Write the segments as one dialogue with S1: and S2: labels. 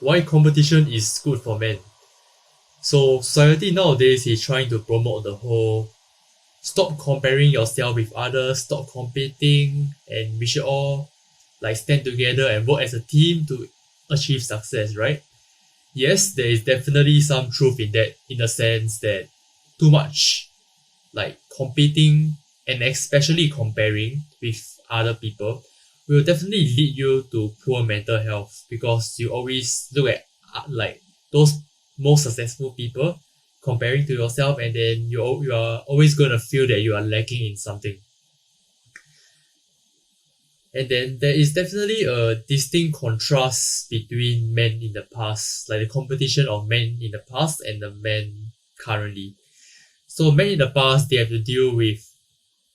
S1: why competition is good for men. So society nowadays is trying to promote the whole stop comparing yourself with others, stop competing, and we should all like stand together and work as a team to achieve success, right? Yes, there is definitely some truth in that, in the sense that too much like competing and especially comparing with other people will definitely lead you to poor mental health because you always look at like those most successful people comparing to yourself, and then you are always going to feel that you are lacking in something. And then there is definitely a distinct contrast between men in the past, like the competition of men in the past and the men currently. So men in the past, they have to deal with,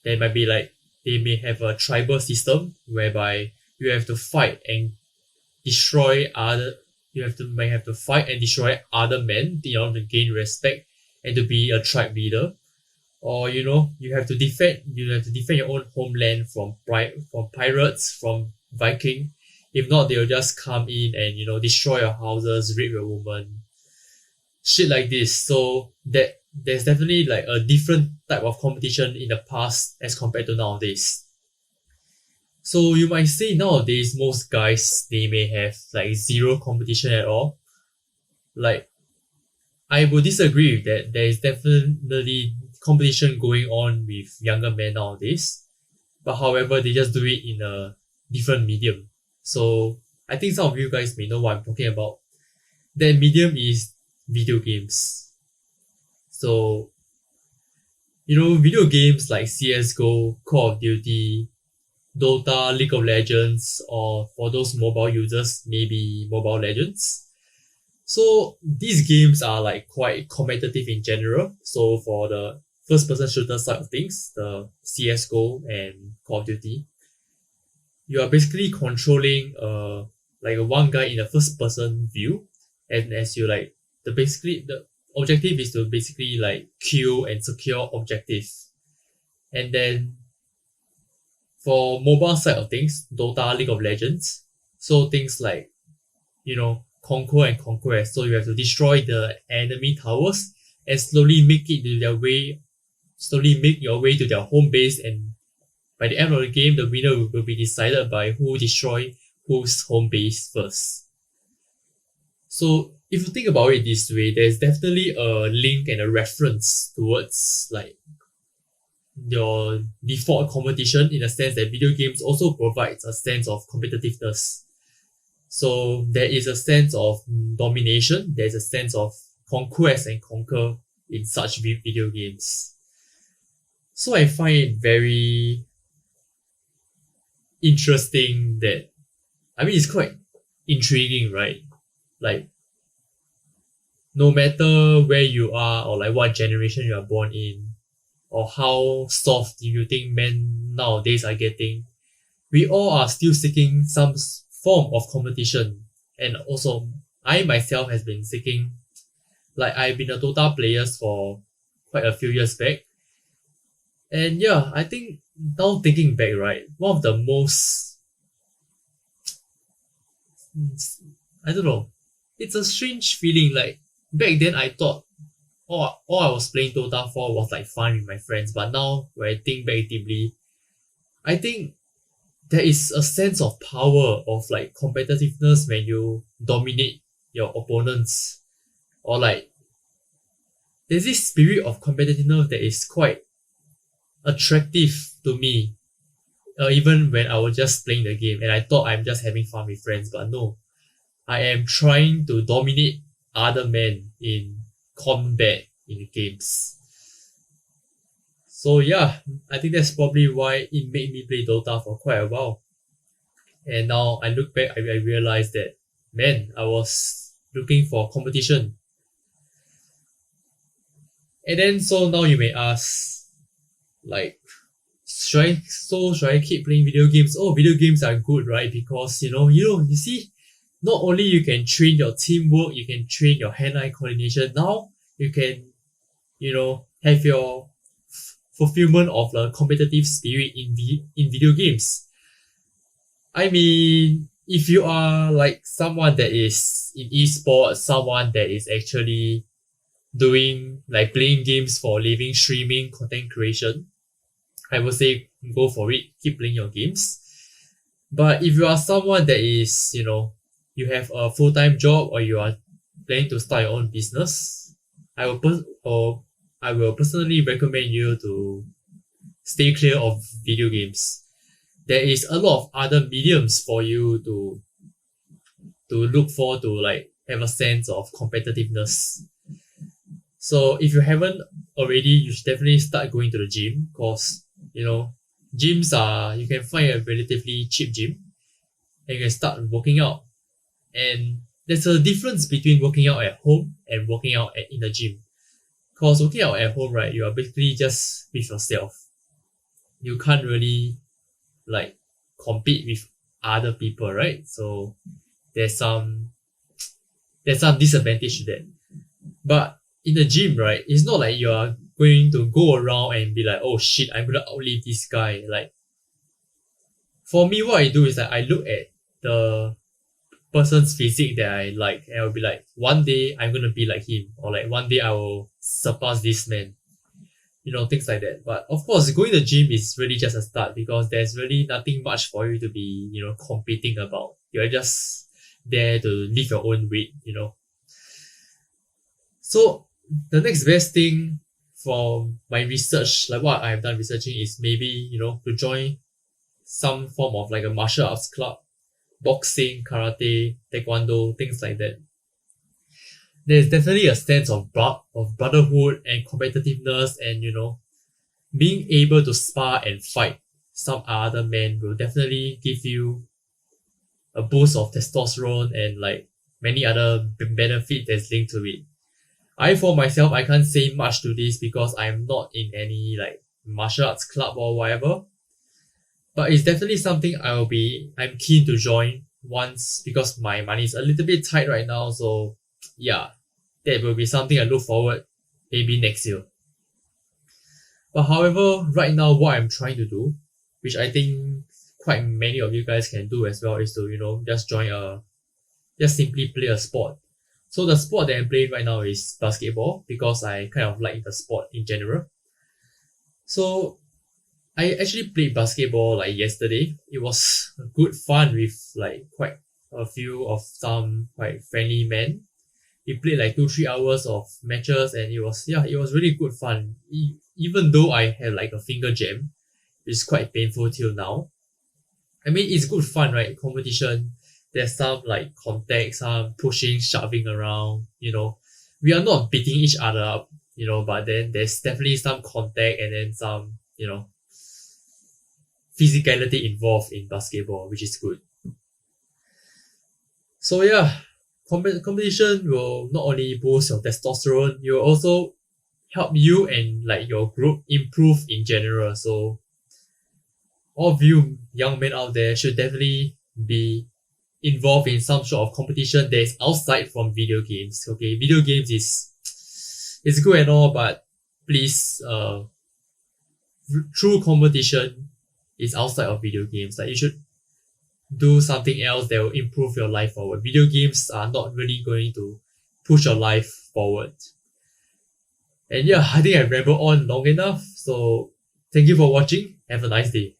S1: they might be like, they may have a tribal system whereby you have to fight and destroy other, you have to might have to fight and destroy other men in order to gain respect and to be a tribe leader. Or you have to defend your own homeland from from pirates, from Viking. If not, they'll just come in and destroy your houses, rape your woman, shit like this. So that there's definitely like a different type of competition in the past as compared to nowadays. So you might say nowadays most guys they may have like zero competition at all. Like I would disagree with that. There is definitely competition going on with younger men nowadays. But however, they just do it in a different medium. So I think some of you guys may know what I'm talking about. That medium is video games. So, video games like CSGO, Call of Duty, Dota, League of Legends, or for those mobile users, maybe Mobile Legends. So these games are like quite competitive in general. So for the first person shooter side of things, the CSGO and Call of Duty, you are basically controlling like a one guy in a first person view, and as you like the objective is to basically like kill and secure objectives. And then for mobile side of things, Dota, League of Legends, so things like conquer and conquest. So you have to destroy the enemy towers and slowly make your way to their home base, and by the end of the game, the winner will be decided by who destroy whose home base first. So if you think about it this way, there's definitely a link and a reference towards like your default competition, in the sense that video games also provides a sense of competitiveness. So there is a sense of domination, there's a sense of conquest and conquer in such video games. So I find it very interesting that, I mean, it's quite intriguing, right? Like, no matter where you are or like what generation you are born in, or how soft you think men nowadays are getting, we all are still seeking some form of competition. And also, I myself has been seeking, like I've been a Dota player for quite a few years back. And yeah, I think now thinking back, right, one of the most, I don't know, it's a strange feeling. Like back then, I thought all I was playing Dota for was like fun with my friends. But now, when I think back deeply, I think there is a sense of power of like competitiveness when you dominate your opponents, or like there's this spirit of competitiveness that is quite attractive to me. Even when I was just playing the game and I thought I'm just having fun with friends, but no, I am trying to dominate other men in combat in games. So yeah, I think that's probably why it made me play Dota for quite a while. And now I look back, I realized that, man, I was looking for competition. And then so now you may ask, like, should I keep playing video games? Oh, video games are good, right? Because you see, not only you can train your teamwork, you can train your hand-eye coordination. Now you can, have your fulfillment of the competitive spirit in video games. I mean, if you are like someone that is in esports, someone that is actually doing like playing games for living, streaming, content creation, I would say go for it. Keep playing your games. But if you are someone that is, you have a full time job or you are planning to start your own business, I will personally recommend you to stay clear of video games. There is a lot of other mediums for you to look for to like have a sense of competitiveness. So if you haven't already, you should definitely start going to the gym because gyms are you can find a relatively cheap gym and you can start working out. And there's a difference between working out at home and working out in the gym. Because working out at home, right, you are basically just with yourself. You can't really like compete with other people, right? So there's some disadvantage to that. But in the gym, right, it's not like you are going to go around and be like, oh shit, I'm gonna outlive this guy. Like for me, what I do is that I look at the person's physique that I like and I'll be like, one day I'm gonna be like him, or like one day I will surpass this man. Things like that. But of course, going to the gym is really just a start because there's really nothing much for you to be, competing about. You're just there to lift your own weight. So the next best thing for my research, like what I've done researching, is maybe, to join some form of like a martial arts club, boxing, karate, taekwondo, things like that. There's definitely a sense of brotherhood and competitiveness, and being able to spar and fight some other men will definitely give you a boost of testosterone and like many other benefits that's linked to it. For myself, I can't say much to this because I'm not in any like martial arts club or whatever. But it's definitely something I'm keen to join once because my money is a little bit tight right now. So yeah, that will be something I look forward maybe next year. But however, right now what I'm trying to do, which I think quite many of you guys can do as well, is to just simply play a sport. So the sport that I'm playing right now is basketball because I kind of like the sport in general. So I actually played basketball like yesterday. It was good fun with like quite a few of some quite friendly men. We played like 2-3 hours of matches and it was really good fun. Even though I had like a finger jam, it's quite painful till now. I mean, it's good fun, right? Competition. There's some like contact, some pushing, shoving around. We are not beating each other up. But then there's definitely some contact and then some physicality involved in basketball, which is good. So yeah, competition will not only boost your testosterone, it will also help you and like your group improve in general. So all of you young men out there should definitely be involved in some sort of competition that is outside from video games. Okay, video games is good and all, but please, true competition is outside of video games. Like you should do something else that will improve your life forward. Video games are not really going to push your life forward. And yeah, I think I rambled on long enough. So thank you for watching. Have a nice day.